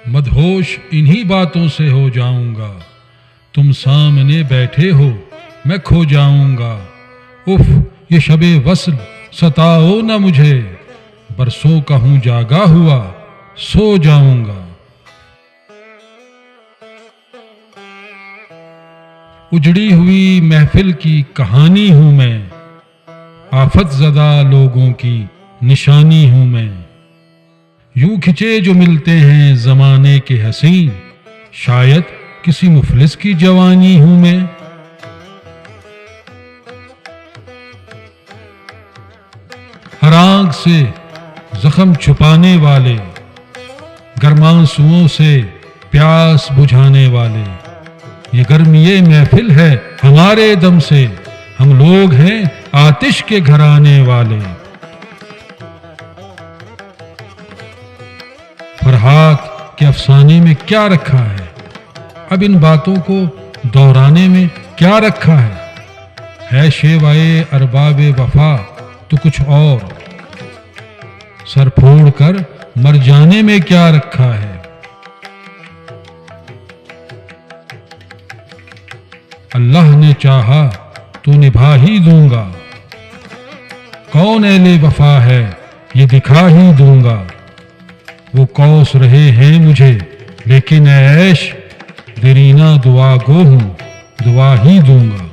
مدہوش انہی باتوں سے ہو جاؤں گا، تم سامنے بیٹھے ہو میں کھو جاؤں گا۔ اف یہ شب وصل ستاؤ نہ مجھے، برسوں کا ہوں جاگا ہوا سو جاؤں گا۔ اجڑی ہوئی محفل کی کہانی ہوں میں، آفت زدہ لوگوں کی نشانی ہوں میں۔ یوں کھچے جو ملتے ہیں زمانے کے حسین، شاید کسی مفلس کی جوانی ہوں میں۔ ہر آنکھ سے زخم چھپانے والے، گرمانسوؤں سے پیاس بجھانے والے، یہ گرمی محفل ہے ہمارے دم سے، ہم لوگ ہیں آتش کے گھرانے والے۔ فرحات کے افسانے میں کیا رکھا ہے، اب ان باتوں کو دہرانے میں کیا رکھا ہے شیوائے ارباب وفا تو کچھ اور، سر پھوڑ کر مر جانے میں کیا رکھا ہے۔ اللہ نے چاہا تو نبھا ہی دوں گا، کون اہل وفا ہے یہ دکھا ہی دوں گا۔ وہ کوس رہے ہیں مجھے لیکن عیش دیرینہ دعا گو ہوں، دعا ہی دوں گا۔